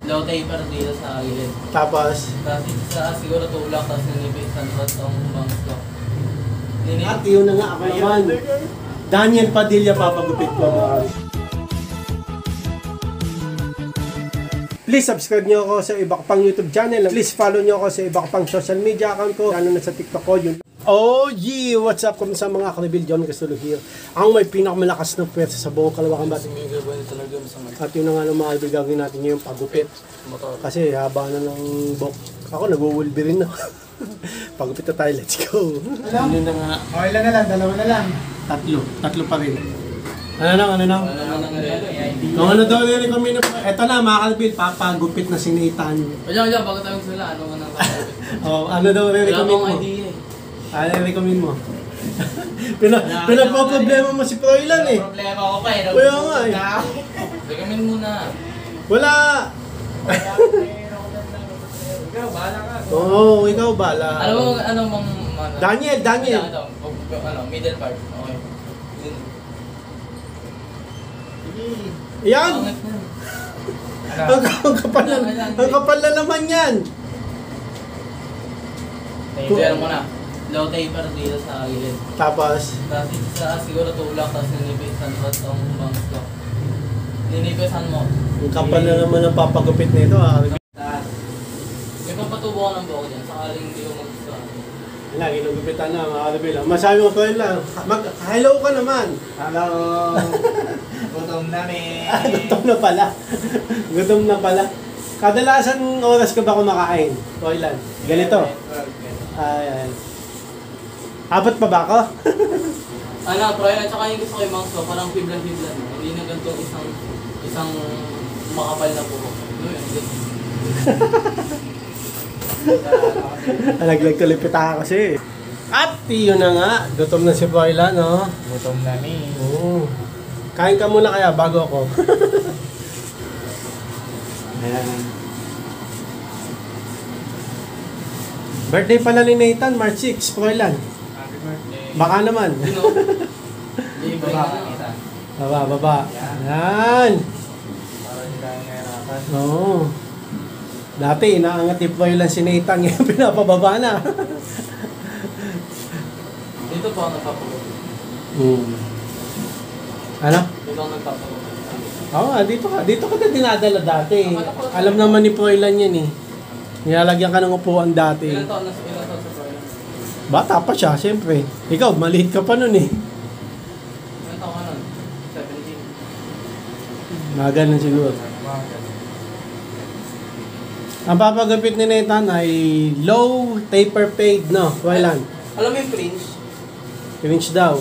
Low taper dito sa gilid. Tapos, Sa siguro tulak, tapos ninipisan ko itong bangs ko. at yun na nga ako naman. Daniel Padilla papagupit ko mga kami. Please subscribe nyo ako sa iba ko pang YouTube channel. Please follow nyo ako sa iba ko pang social media account ko. Lalo na sa TikTok ko. Yun. Oh yeah! What's up? Kumusta mga kanabil? John Castulo here. Ang may pinakamalakas na pwersa sa buong Kalawakan Bat. At yun na nga ng mga kanabil, gagawin natin yung pagupit. Kasi haba na ng buhok. Ako nag-Wolverine na. Pagupit na tayo. Let's go. Yun na nga. Okay lang na lang, dalawa na lang. Tatlo pa rin. Ano na? Kung ano daw nire-recommend na, eto na mga kanabil, papagupit na si Nathan. Diyan, bago tayong sila, ano ka nang kakapit? Oh, ano daw nire-recommend mo? Ano nire-recommend mo? Pinagpo-problema mo si Froilan eh. Problema ko pa eh. Kaya nga eh. Recommend muna. Wala! Ikaw, bahala ka. Oo, ikaw bala. Ano mong... Daniel! Middle part. Okay. Yan! Ang kapal na naman yan! Taper mo na. Low taper dito sa gilid. Tapos, Siguro tulak, tapos ninipisan ko itong bangs ko. Ninipisan mo. ang kapal na naman ang papagupit nito ah. May pampatubo ko ng buhok dyan, sakaling hindi ko magustuhan. Yan, ginugupitan na mga kanabil. Masabi mo Froilan, hello ka naman! Hello. Gutom na Gutom na pala. Gutom na pala. Kadalasan oras ka ba kumakain? Froilan? Ganito. Ayan. Abot pa ba ako? Troy, at saka yung gusto ko yung bangs ko, parang fiblan-fiblan. Hindi na ganito isang makapal na buhok. Nalaglag ko lipita kasi. At yun na nga, gutom na si Froilan, no? Gutom na ni. Oo. Kain ka muna kaya bago ako. Ayan. Birthday pala ni Nathan, March 6, Froilan. Happy birthday. Baka naman. Baba. Ayan. Para hindi tayo nahirapan. Oo. Dati, inaangat ni Froilan si Nathan, ngayon pinapababa na. Dito po ako nagpapagod. Ano? Dito ako nagpapagod. Oo nga, dito ka na dinadala dati. Alam naman ni Froilan yan eh. Nilalagyan ka ng upuan dati. Ilan taon sa Troy? Bata pa siya, siyempre. Ikaw, maliit ka pa nun eh. Ilan taon ka nun? 17. Mga ganun siguro. Ang papagapit ni Nathan ay low taper fade, no? Froilan. Alam mo yung fringe? Fringe daw.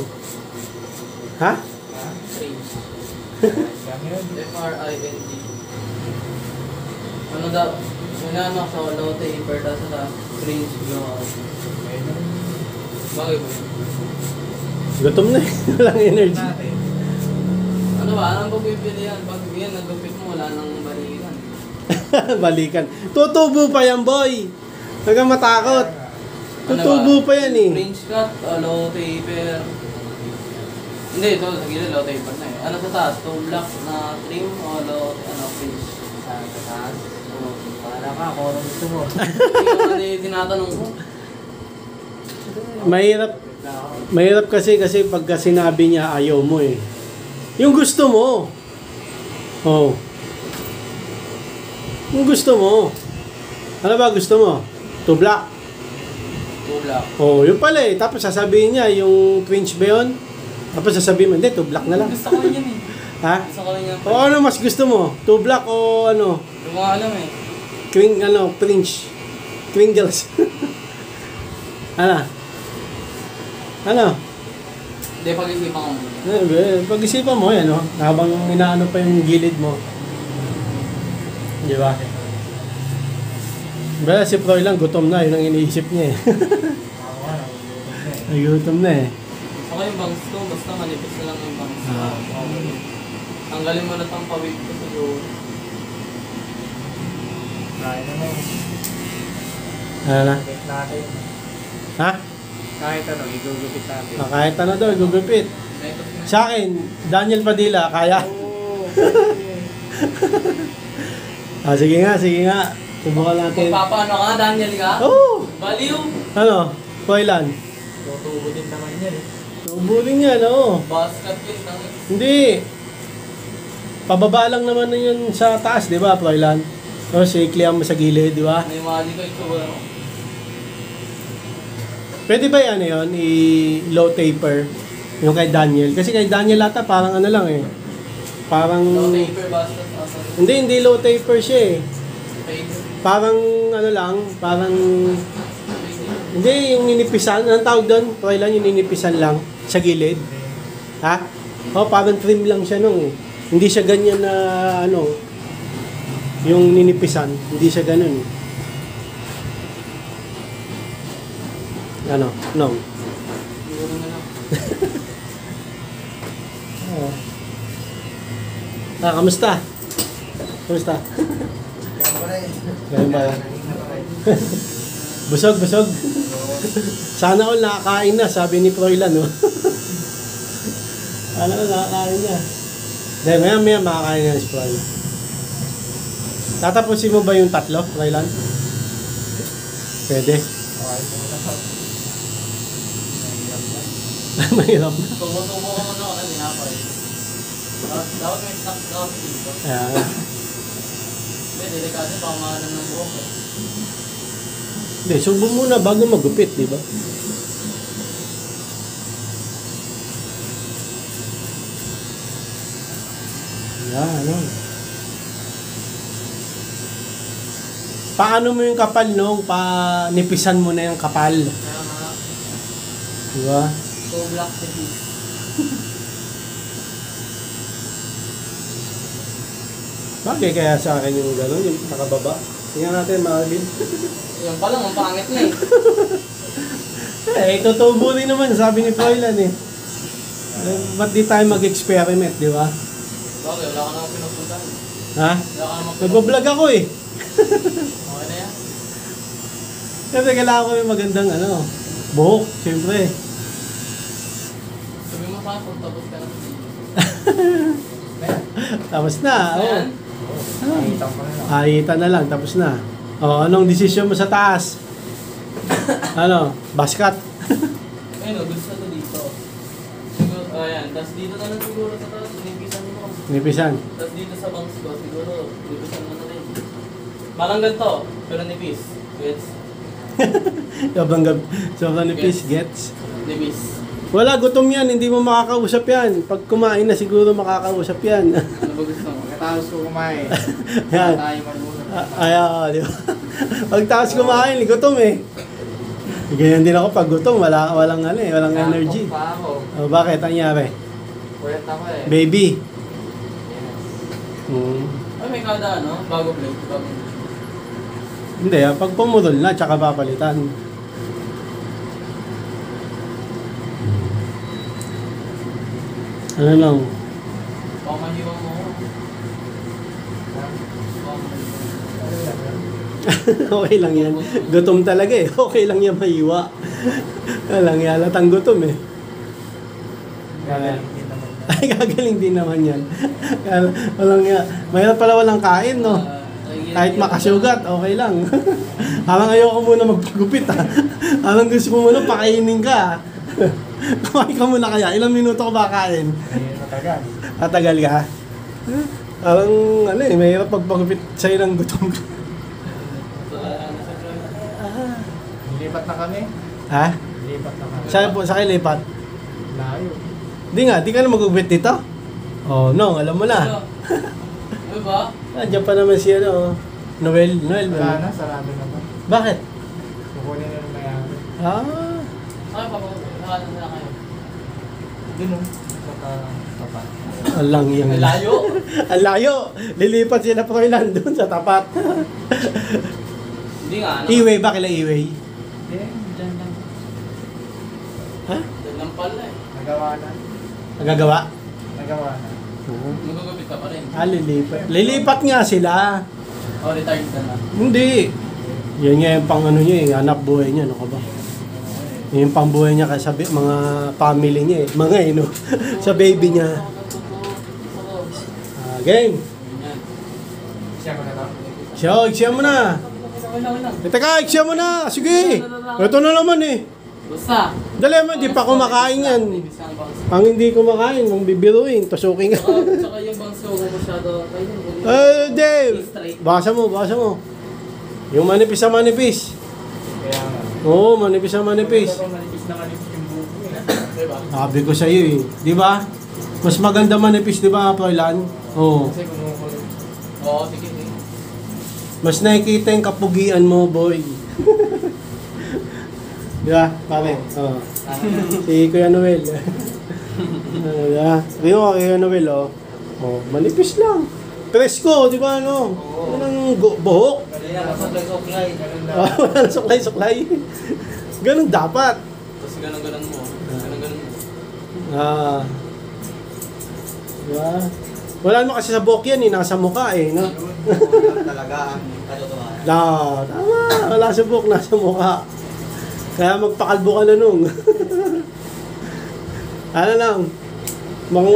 Ha? Fringe. Yan yun. F-R-I-N-G. Ano daw? Ano sa low taper, tapos sa fringe blowout. Bagay ba yun? Gutom na eh. Walang energy. Natin. Ano ba? Anong pagpipili yan? Pag yan, nagupit mo, wala nang balikan. Balikan. Tutubo pa yan, boy. Huwag kang matakot. Tutubo pa yan eh. Fringe cut o low taper? Hindi, ito sa gilid, low taper na eh. Ano sa taas? Two block na trim o low, fringe? Sa taas. Oo. Bahala ka kung anong gusto mo. Hindi ko tinatanong ko. Mahirap kasi pagka sinabi niya ayaw mo eh. Yung gusto mo. Oh. Yung gusto mo. Ano ba gusto mo? Two block. Two block. Oh, yun pala eh. Tapos sasabihin niya yung fringe ba yun? Tapos sasabihin mo, hindi, two block na lang. Gusto ko rin yan eh. Ha? Gusto ko rin yan. O ano mas gusto mo? Two block o ano? Yung mga alam eh. Fringe. Kringles. Ano? Hindi, pag-isipan ko muna. Pag-isipan mo yan, no? Habang inaano pa yung gilid mo. Di ba? Bala si Froilan, gutom na. Yun ang iniisip niya eh. Ay, gutom na eh. Saka yung bangs ko, basta manipis na lang yung bangs ko. Ah. Tanggalin mo na itong pawid ko siguro. Kain na lang. Ano na? Gupit natin. Ha? Kahit ano, igugupit natin. Kahit ano daw, gugupit. Sa akin, Daniel Padilla, kaya? Oo. Sige nga, sige nga. Subukan natin. Magpapaano ka, Daniel ka? Oh! Baliw! Ano? Koilan? Tutubo din naman yan eh. Tubo din yan, oo. Basket yun. Hindi. Pababa lang naman na yun sa taas, di ba, Koilan? O, siklihan mo sa gilid, di ba? May mali ko ito. Pwede ba yan yun? I-low taper? Yung kay Daniel. Kasi kay Daniel ata parang ano lang eh. Parang... No taper basket. Hindi low taper siya eh. Taper. Parang ano lang, parang... Hindi, yung ninipisan. Anong tawag doon? Okay lang, yung ninipisan lang sa gilid. Ha? O, parang trim lang siya nung eh. Hindi siya ganyan na ano, yung ninipisan. Hindi siya ganun eh. Ano? No. Siguro na lang. Oo. Kamusta? Kamusta? Ganun ba? Busog. Sana all nakakain na, sabi ni Froilan, no? Sana all nakakain na. Dahil maya makakain na si Froilan. Tatapusin mo ba yung 3, Froilan? Pwede. Mahirap na. Tumutubo ka muna ako na tinapay. Dapat may snack daw dito. Ayan. Hindi, delikado pa kumahalan ng buhok eh. Hindi, subo muna bago magupit, di ba? Ano? Paano mo yung kapal nung panipisan mo na yung kapal? Kaya nga, Di ba? so black the piece. Bagay kaya sa akin yung gano'n, yung nakababa. Tingnan natin, Marvin. Yan pa lang, ang pangit na eh. Tutubo din naman, sabi ni Froilan eh. Ba't di tayo mag-experiment, di ba? Bakit? Wala ka naman pinupuntahan. Ha? Wala ka naman Nagbablog ako eh. Okay na yan. Kasi kailangan ko yung magandang buhok, siyempre. Sabi mo pa, kung tapos ka na. Tapos na, Ayan. Nakita ko na lang. Ahita na lang, tapos na. Anong desisyon mo sa taas? Basket? Ayun o, gusto to dito. Siguro, ayan. Tapos dito na lang siguro sa taas. Sinipisan mo. Nipisan. Tapos dito sa bangs ko, siguro, nipisan mo na rin. Parang ganito, pero nipis. Gets? Sobrang nipis, gets? Nipis. Wala, gutom yan, hindi mo makakausap yan. Pag kumain na siguro makakausap yan. Ano ba gusto mo? Pagkatapos ko kumain, Yan. tayo magmuna. Di ba? Pag tapos kumain, gutom eh. Ganyan din ako pag gutom, walang energy. Kakatok pa ako. Bakit? Ang nangyari? Puyat ako eh. Baby. Yes. Ay, may kada bago plate. Bago. Hindi, pag pumudol na, tsaka papalitan. Ano lang? Baka mahiwang mo ako. Okay lang yan. Gutom talaga eh. Okay lang yan mahiwa. Walang yalatang gutom eh. Gagaling din naman. Ay, gagaling din naman yan. Walang mahirap pala walang kain, no? Kahit makasugat, okay lang. Parang ayoko muna magpagupit, ha? Parang gusto ko muna pakainin ka, ha? Kumain ka muna kaya. Ilang minuto ko ba kain? Matagal. Tatagal ka, ha? Parang, mahirap magpagupit sa'yo ng gutom. Lipat na kami. Ha? Lipat na kami. Sa lipat? Layo. Di nga, di ka na magugupit dito? Oh, no, alam mo na. Ano ba? Nandiyan pa naman si Noel. Wala na, sarado na ba? Bakit? Kukunin na ng mayari. Ay, papakakala na kayo. Doon o. Tapat. Alang yang. Ang layo. Ang layo. Lilipat sila Froilan doon sa tapat. Hindi nga. Iway ba kila Iway? Hindi, dyan lang. Ha? Doon lang pala eh. Nagawa na. Nagagawa? Nagawa na. Magugupit ka pa rin. Lilipat. Lilipat nga sila. O, retired ka na. Hindi. Yan nga yung pang niya eh. Hanap buhay niya. Ano ka ba? Yan yung pang buhay niya kasi mga family niya eh. Mga sa baby niya. Game. Ganyan. Siya ko na to? Siya, siya mo na. Wala lang. Teka, siya mo na. Sige. Ito na naman eh. Basta. Dali mo, di pa kumakain yan. Ang hindi kumakain, kung bibiruin, tusukin ka. Tsaka yung bangso ko masyado. Dave. Basa mo, basa mo. Yung manipis sa manipis. Kaya nga. Oo, manipis sa manipis. Ito manipis na manipis yung buko eh. Diba? Sabi ko sa iyo eh. Di ba? Mas maganda manipis, di ba, Froilan? Oo. Kasi kumukulong. Oo, sige. Mas nakikita yung kapugian mo, boy. Di ba, pare? Oo. Si Kuya Noel. Di ba? Tingnan mo, Kuya Noel, oh. Oh, manipis lang. Presko, di ba, ano? Walang buhok. Kanina, kasaklay-saklay. Ganun Oh, lang. walang suklay-suklay. Ganun dapat. Tapos ganun-ganun mo. Ganun-ganun mo. Ah. Diba? Wala naman kasi sa buhok yan, eh. Nasa mukha, eh. No? Talaga ang katotohanan. Tama. Wala sa buhok, nasa mukha. Kaya magpakalbo ka na nung. Ano lang. Mukhang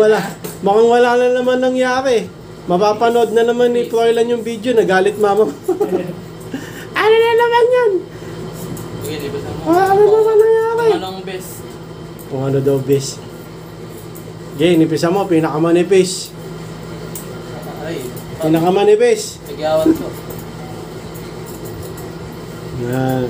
wala na naman nangyari. Mapapanood na naman ni Froilan yung video, nagalit mama mo. Ano na naman yan? Sige, di ba sa mo? Ano naman nangyari? Kung anong best. Kung ano daw, bes. Okay, nipisa mo, pinakamanipis. Ay. Pinakamanipis. Nagyawan ko. Yan.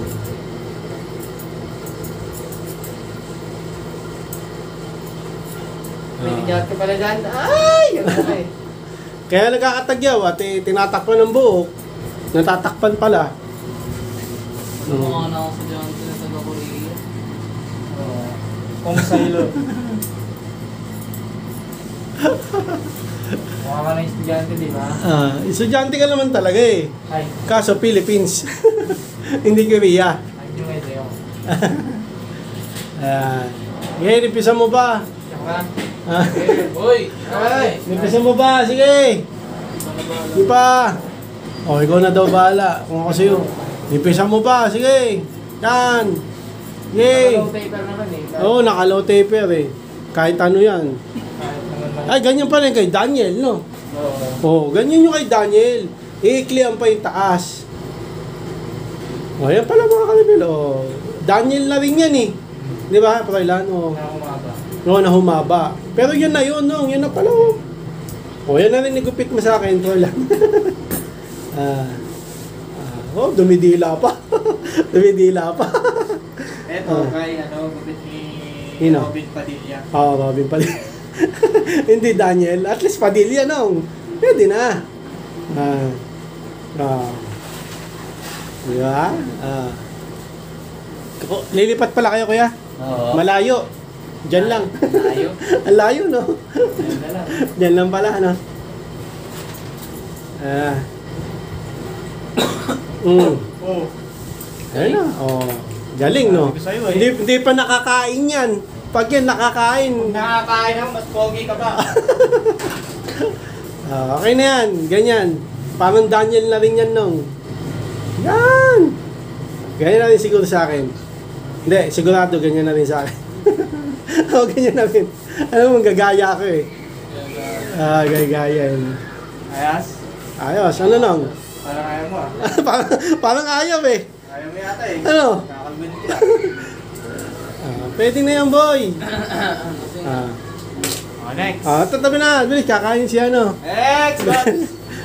May linyat ka pala dyan. Ay! Ano ka eh. Kaya nagkakatagyaw at tinatakpan ng buhok. Natatakpan pala. Ano mga na ako sa dyan sa taga-Korea? Kung silo. Mukha ka na estudyante, di ba? Estudyante ka naman talaga eh. Ay, Kaso Philippines. Hindi Korea. ay, yung ito yung. Ngayon, nipisa mo ba? Tsaka ka. Ah, Uy! Ay! nipisa mo ba? Sige! Di pa! O, ikaw na daw bahala. Kung ako sa'yo. Nipisa mo ba? Sige! Yan! Yay! Low paper naman eh. Oo, naka-low taper eh. Kahit ano yan. Kahit naman lang. Ay, ganyan pa rin kay Daniel, no? Oo. Oo, ganyan yung kay Daniel. Iiklian pa yung taas. O, yan pala mga kalibil. O, Daniel na rin yan eh. Di ba, Froilan? O, Nakumaba. no, na humaba. Pero yun na yun, no? Yun na pala, o. O, yan na rin nagupit mo sa akin, Froilan. Oh, dumidila pa. Dumidila pa. Eto, kay gupit ni Sino? Robin Padilla. Oo, Robin Padilla. Hindi Daniel. At least Padilla, no? Pwede na. Diba? Lilipat pala kayo, kuya? Oo. Malayo. Diyan lang. Malayo? Ang layo, no? Ayun na lang. Diyan lang pala, no? Oo. Ayun na. Oh. Galing, no? Sabi ko sa'yo, eh. Hindi pa nakakain yan. Pag yan nakakain, Nakakain ako, mas pogi ka ba? okay na yan. Ganyan. Parang Daniel na rin yan, nung. Yan! Ganyan na rin siguro sa akin. Hindi, sigurado ganyan na rin sa akin. Ganyan na rin. Alam mo, gagaya ako eh. Gagaya yun. Ayas? Ayos, ano nang? Parang ayaw mo ah. parang ayaw eh. Ayaw mo yata eh. Ano? Nakakalbin kita. Pwede na yan, boy. Next. Tatabi na. Bilis, kakain si ano. Next!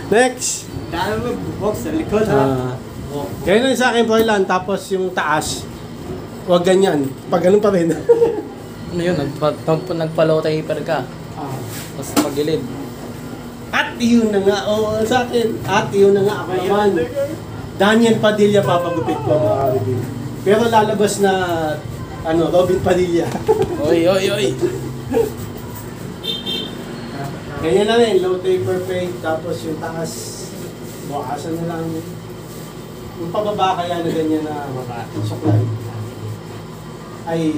Next. Dahil mo, box sa likod ha. Kaya na sa akin, Froilan. Tapos yung taas. Huwag ganyan. Pag ganun pa rin. Ano yun? Nagpa-low taper ka. Tapos pagilid. At yun na nga. Oo, sa akin. At yun na nga. Ako naman. Daniel Padilla papagupit ko, mga karibin. Pero lalabas na Robin Padilla. Oy, oy, oy! Ganyan na rin, low taper fade, tapos yung taas, bukasan na lang. Yung pababa kaya na ganyan na suklay. Ay,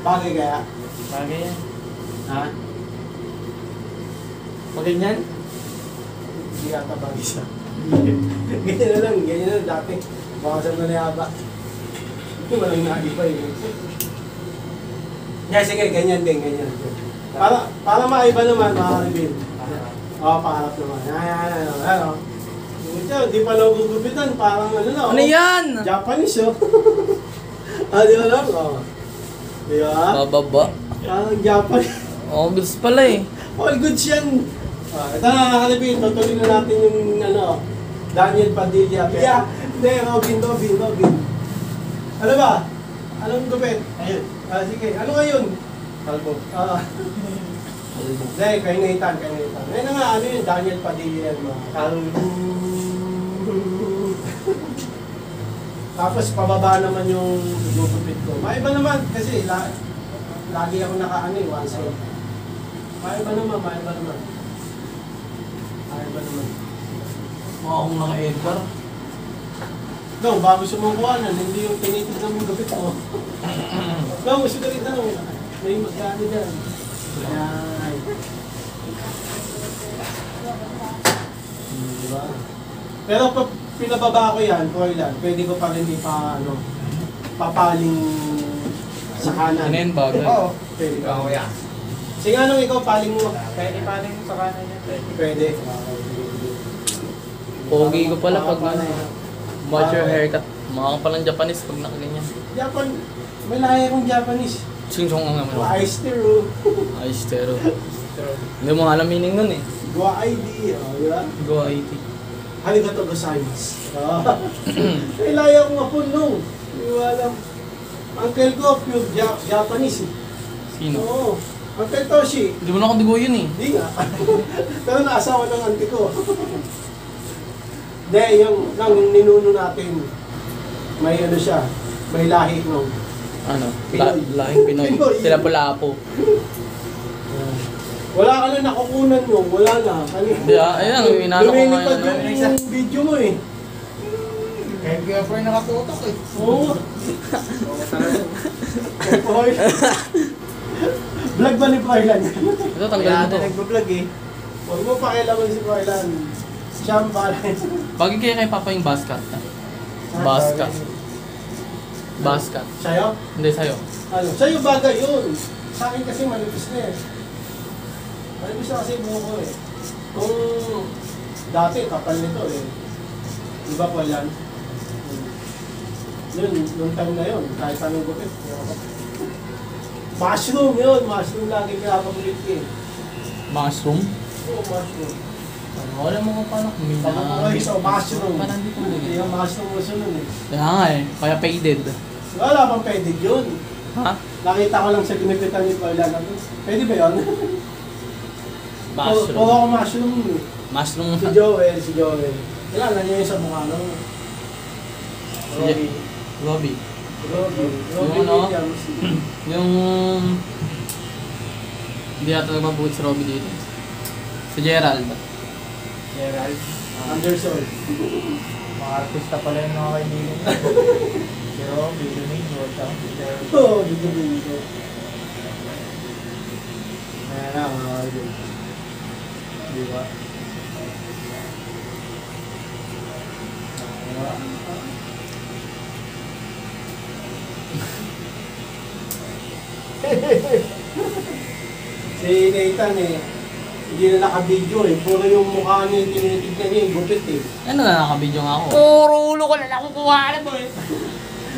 bagay kaya? Bagay yan. Ha? Pag ganyan? Hindi yata bagay siya. Ganyan na lang dati. Bukasan na niyaba. Ito walang naiba eh. Yeah, sige, ganyan din, ganyan. Para maiba naman, mga karibin. Oo, pangarap naman. Ayan. Ito, di pa nagugupitan. Parang ano na. Ano yan? Japanese, oh. Di ba lang? Oh. Di ba? Bababa. Parang Japanese. Oh, goods pala eh. All goods yan. Ito na, kalibin. Tutuloy na natin yung, Daniel Padilla. Yeah. Hindi, Robin. Ano ba? Anong gupit? Ayun. Sige. Ano ngayon? Kalbo. Hindi, kay Nathan. Ngayon na nga, ano yun? Daniel Padilla yan, mga. Tapos pababa naman yung gugupit ko. Maiba naman kasi lagi ako one side. Maiba naman. Mukha akong naka-Edgar. No, bago sumukuhanan, hindi yung tinitig ng gupit mo. No, gusto ka rin may magkano dyan. Ayan. Diba? Pero pag pinababa ko yan, pwede ko pa rin papaling sa kanan. Ano yun, bagay? Oo, pwede ka. yan. Sige, anong ikaw paling mo? Pwede pa rin sa kanan yan. Pwede. Pogi ko pala pag watch your haircut. Mukha ka palang Japanese pag nakaganyan. Japan, may lahi akong Japanese. Sing-song ang naman. Aistero. Ay, stero. Hindi mo alam meaning nun eh. Go ID. Di ba? Go IT. Arigato gozaimasu. May lahi akong apon nung. Hindi mo alam. Uncle ko, pure Japanese. Sino? Oo. Uncle Toshi. Hindi mo na akong digo yun eh. Hindi nga. Pero naasawa ng auntie ko. Hindi, yung ninuno natin, may siya, may lahi nung. Ano? Pinoy. Lahing Pinoy. Pinoy. Sila pula po. Wala ka na nakukunan mo, wala na. Hindi ayan, inano ko Lumilipad ngayon. yung video mo eh. Kaya kaya pa rin nakatutok eh. Oo. Poy. Vlog ba ni Poylan? Ito, tanggalin mo to. nagbablog eh. Huwag mo pakialaman si Poylan. Siyang balay. Bagay kaya kay Papa yung basket. Basket. Basket. Sa'yo? Hindi, sa'yo. Ano? Sa'yo bagay yun. Sa akin kasi manipis na eh. Manipis na kasi yung buho ko eh. Kung dati kapal nito eh. Diba po yan? Yun, yung time na yun, kahit anong gupit. Mushroom yun, mushroom lagi pinapagulit ko eh. Mushroom? Oo, mushroom. Wala mo kung paano kumina. Tama ko kayo sa mushroom. Parang hindi ko Hindi nagiging. yung mushroom mo sunod eh. Kaya nga eh, kaya faded. Wala pang pwede yun. Ha? Nakita ko lang sa ginipitan ni Paula na to. Pwede ba yun? Mushroom. Puro ako mushroom eh. Mushroom. Si Joel. Kailangan niya yung sa mukha nung Robbie. Robbie. Robbie ano? Williams. Yung... Hindi yata nagmabuhit si Robbie dito. Si Gerald. Gerald. Anderson. Mga artista pala yung mga kaibigan niya. Si Rob, Domingo, Oo, dito. Ayan na, mga kaibigan. Di ba? Si Nathan hindi na naka-video puro yung mukha niya yung tinitignan niya yung gupit Ano na nakabidyo nga ako. Puro ulo ko na nakukuha na mo eh.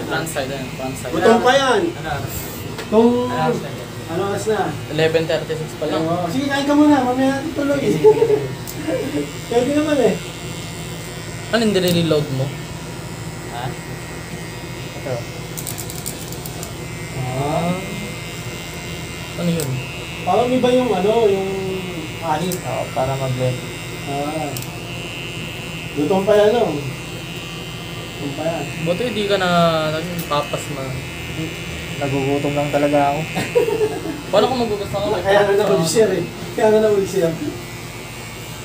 Front side yan, front side. Gutom pa yan. Kung ano oras na? 11:36 pa lang. Sige, kain ka muna, mamaya natin tuloy Pwede naman Ano yung nire-reload mo? Ha? Ito. Ano yun? Parang iba yung yung ahit. Oo, para mag-blend. Gutom pa yan Gutom pa yan. Buti hindi ka na nagpapas man. Nagugutom lang talaga ako. Paano kung magugusto ka? Kaya nga na-ulcer Kaya nga na-ulcer.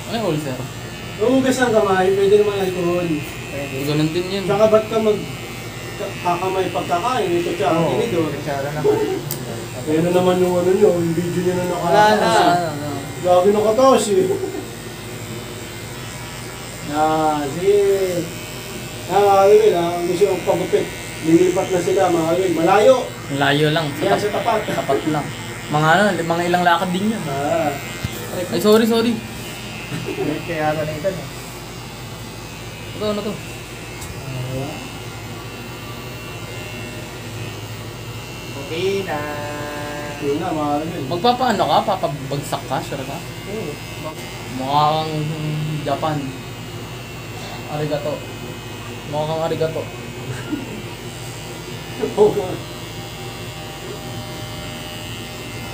Ano yung ulcer? Umugas ng kamay, pwede naman alcohol. Ganun din yun. Tsaka ba't ka kakamay pagkakain? Ito siya ang tinidor. Kutsara naman. Ayun na naman yung nyo, yung video nyo na Wala na. nakalakas. Lagi nakatas sige. Mga kagawin ang gusto yung pagupit. Lilipat na sila mga kagawin. Malayo. Layo lang. Yan sa tapat. Tapat lang. Mga ilang lakad din yun. Ay, sorry. Kaya ata na ito eh. Ito, ano to? Okay na. Yun na, mga rin. Magpapaano ka? Papabagsak ka? Sure ka? Oo. Mukha kang Japan. Arigato. Mukha kang arigato. Oo.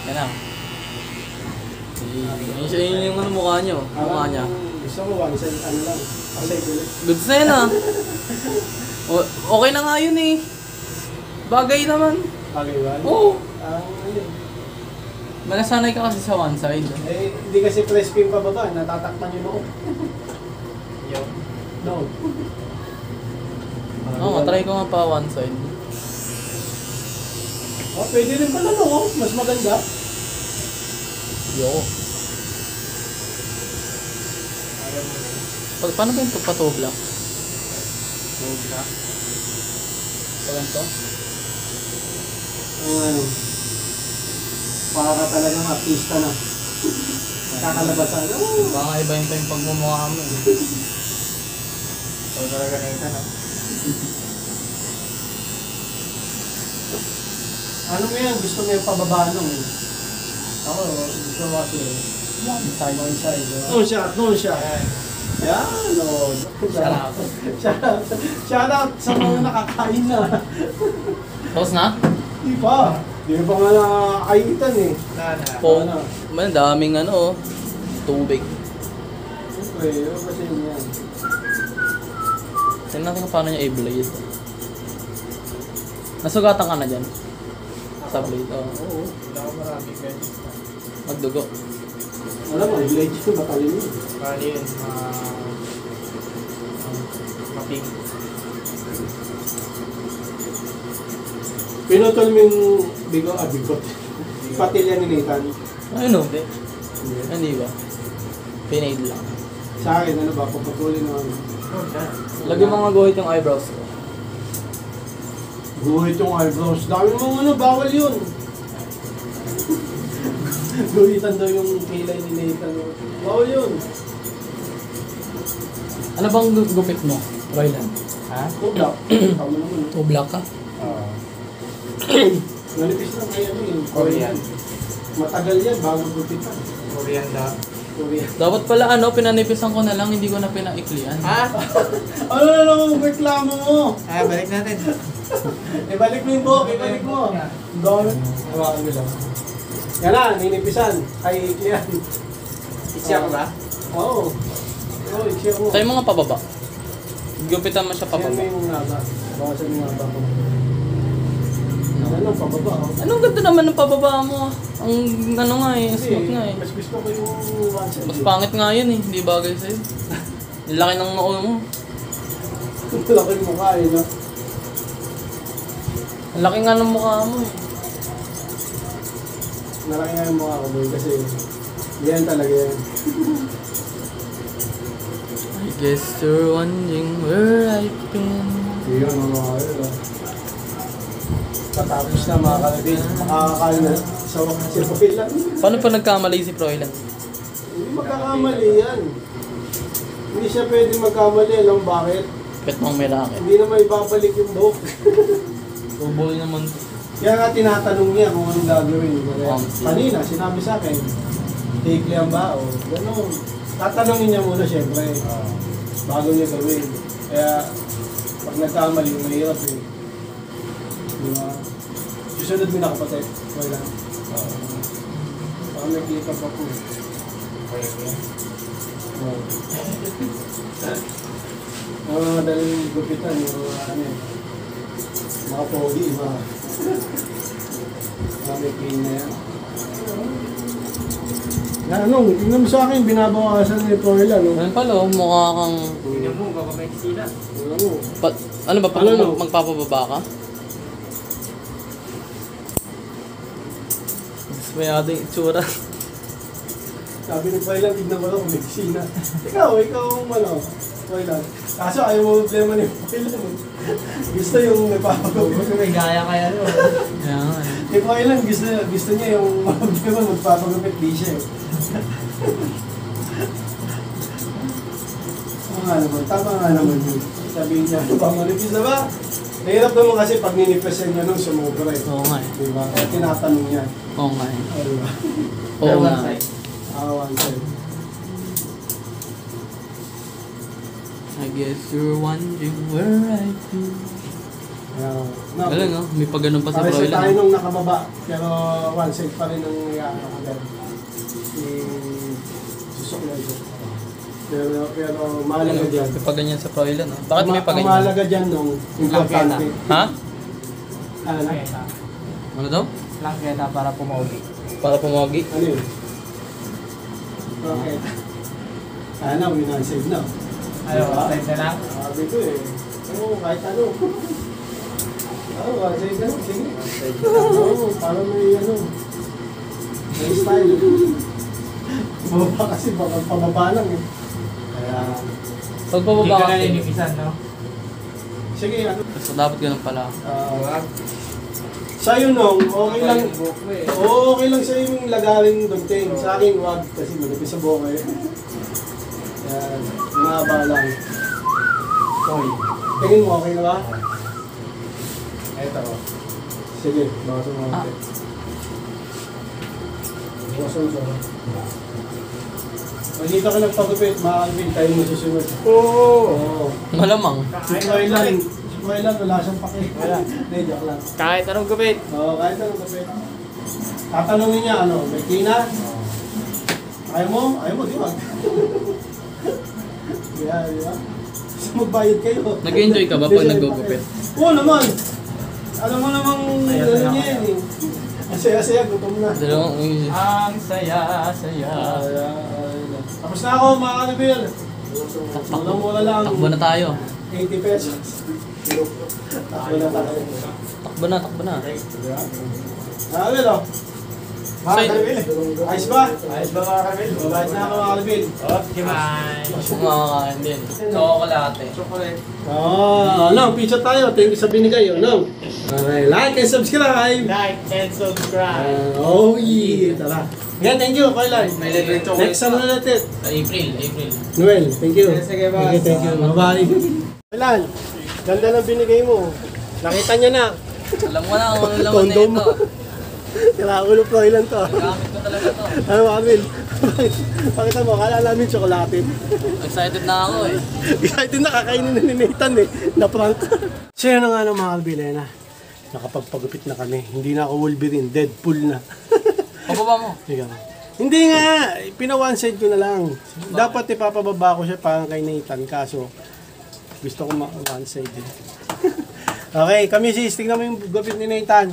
Yan na. Yun yung ano mukha nyo. Mukha niya. Gusto ko, one side, ano lang. Asay ulit. Goods na yun ah. Okay na nga yun eh. Bagay naman. Pag-iwan? Oo. Ayun. Malasanay ka kasi sa one side. Eh, hindi kasi press pin pa baba, natatakpan yung noo. Yo. No. Oo, try ko nga pa one side. Oh, pwede rin pala no, mas maganda. Yo. Ayaw mo na. Paano ba yung patobla? Sobra. Pag ganito? Ang ano, para talagang artista na. Kakalabasan. Oh. Baka iba yung pagmumukha mo eh. So talaga na ito, no? Ano mo yan? Gusto mo yung pababanong eh. Ako, gusto ko kasi One side. one side. No shot, no shot. Ayan. Yan, no. Shout out. Shout out sa mga nakakain na. Tapos na? Di ba? Di ba nga nakakaitan eh. Sana. Po. Ano? Man, daming ano oh. Tubig. Siyempre, yun kasi yan. Tingnan natin kung paano niya i-blade. Nasugatan ka na dyan? Sa blade, oo. Oo. Wala ko maraming gadgets na. Magdugo. Alam mo, i-blade yun, matalin yun. Bali yun, maping. Pinutol mo yung bigot. Patilya ni Nathan. Ayun o. Hindi ba? Pinade lang. Sa akin, ano ba, papatulin na ano. Oh, na. Lagi mga guhit yung eyebrows ko. Guhit yung eyebrows. Dami mong ano, bawal yun. Guhitan daw yung kilay ni Nathan. Bawal yun. Ano bang gupit mo, Roylan? Ha? Tubla. Tama naman. To black ka? Oo. Nalipis na kaya ano yun. Korean. Matagal yan bago gupitan. Korean da. Korean. Dapat pala ano, pinanipisan ko na lang, hindi ko na pinaiklian. Ha? Ano na naman ang reklamo mo? Ah, balik natin. Ibalik mo yung buhok, ibalik mo. Ang dami. Hawakan mo lang. Yan na, ninipisan. Ay, yan. Itsiya ko ba? Oo. Oo, i-share mo. Tayo mga pababa. Gupitan mo siya Share mo pababa. yung haba. Bawasan mo yung haba ko. Ano, pababa. Oh. Anong ganda naman ng pababa mo? Ang ano nga eh, smooth nga eh. Mas gusto ko yung one side. Mas pangit nga yun eh, hindi bagay sa'yo. Ang laki ng noo mo. Laki yung mukha eh, no? Ang laki nga ng mukha mo eh. Nalaki nga yung mukha ko, boy, kasi yan talaga yan. I guess you're wondering where I've been. Yun, mga ayun, ah. Patapos na mga kalabit, makakakain na sa wakas si Roylan. Paano pa nagkamali si Froilan? Hindi magkakamali yan. Hindi siya pwede magkamali, alam mo bakit? Pet mong may racket. Hindi na may babalik yung buhok. Tuboy naman. Kaya nga tinatanong niya kung anong gagawin. Kaya, Oh, kanina, sinabi sa akin, take liang ba o gano'n. Tatanungin niya muna siyempre, bago niya gawin. Kaya, pag nagkamali, mahirap eh. Diba? Susunod mo na kapatid. Wala. Baka may kita pa po. Okay. Ang mga daling gupitan, yung mga ano eh, mga pogi, mga may clean na yan. Na ano, tingnan mo sa akin, binabawasan ni Toyla, no? Ganun pala, oh, mukha kang... Tingnan mo, baka may sila. Ano mo? Ano ba, pag Ano, no? magpapababa ka? Mas mayado yung itsura. Sabi ni Toyla, tignan mo lang kung may kusina. Ikaw ano, Toyla. Kaso ayaw mo problema ni Toyla. Gusto yung nagpapagawa. Gusto may gaya kaya no? Kaya nga eh. Ni Toyla, gusto niya yung problema magpapagupit, di siya eh. Tama nga naman yun. Sabihin niya, manipis na ba? Mahirap naman kasi pag ninipesan niya nung sumobra eh. Oo nga eh. Diba? Kaya tinatanong niya. Oo nga eh. Diba? Oo nga. One side. I guess you're wondering where I've been. Galing oh, may pag-ganun pa si Pares Froilan. tayo nung nakababa, pero one side pa rin ang agad. Susuklay ko. Pero mahalaga dyan. May pag-ganyan sa Froilan oh. Bakit may Ang pag-ganyan? mahalaga dyan nung importante. Ha? Ano na? Ano daw? Langketa para pumauli. Para pumogi? Ano yun? Okay. Ano, minasave na. Ano, side na lang? Sabi ko eh. Oo, kahit ano. Oo, save na. Sige. Oo, parang may ano. May style. Bumaba kasi baka pababa lang eh. Kaya, Pag Hindi pababa ka kasi. nalinipisan, no? sige, ano. So dapat ganun pala. Sa'yo nung, okay lang. Oo, okay lang sa'yo yung lagaring dunting. Sa akin, wag. Kasi manipis sa buhok eh. Kaya, mahaba lang. Toy. Tingin mo, okay na ba? Eto. Sige, bawasan mo. Ah. Bawasan mo. Pag dito ka nagpagupit, makakalbin tayo mo susunod. Oo. Malamang. Sukuhay lang, wala siyang pake. Wala. Hindi, joke lang. Kahit anong gupit. Oo, kahit anong gupit. Tatanungin niya, ano, may kina? Ayaw mo? Ayaw mo, di ba? Yeah, di ba? Kasi magbayad kayo. Nag-enjoy ka ba pag nag-gugupit? Oo naman. Alam mo namang Saya-saya gano'n niya yan eh. Ang saya-saya, gutom na. Dalawang Ang saya. Tapos na ako, mga kanabil. Mura-mura lang. Takbo na tayo. 80 pesos. Takbo na tayo. Takbo na. Kanabil oh. Mga Say- kanabil. Ayos ba? Ayos ba mga Kamil? Babayad na ako mga kanabil. Okay, man. Kumakain din. Chocolate. Nong, picture tayo. Thank you sa binigay. Nong. Okay, like and subscribe. Like and subscribe. Oh yeah. Tara. Yeah, thank you, Kailan. May libre chocolate Next ano natin? April. Noel, thank you. Sige, boss. Thank you. Bye-bye. Kailan, ganda ng binigay mo. Nakita niya na. Alam mo na kung ano laman na Condom. ito. Kailangan ko ilan to. Gamit ko talaga to. Ano, Kamil? Pakita mo, kala namin tsokolate. Excited na ako eh. Excited na kakainin na ni Nathan eh. Na-prank. So yun na nga ng mga Albilena. Nakapagpagupit na kami. Hindi na ako Wolverine. Deadpool na. Pababa mo. Ikaw. Hindi nga. Pina-one side ko na lang. Dapat ipapababa ko siya parang kay Nathan. Kaso gusto ko one side eh. Okay, kami sis. Tingnan mo yung gupit ni Nathan.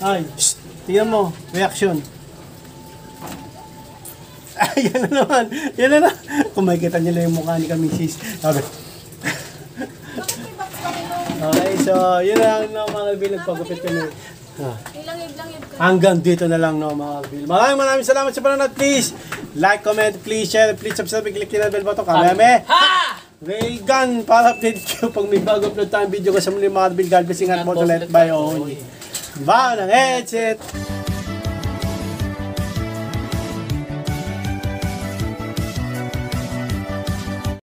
Ay, shh, tingnan mo. Reaction. Ay, yan na naman. Yan na na. Kung makikita nila yung mukha ni Kamisis. Sabi. Okay, so yun na lang mga Albil. Nagpagupit kami. Hanggang dito na lang mga Albil. Maraming salamat sa panonood. Please like, comment, please share, please subscribe, click the bell button. Kameme! Ha! Raygun! Para update kayo pag may bago upload tayong video ko sa muli mga Albil. God bless, ingat mo to let by all. Ba ng headset!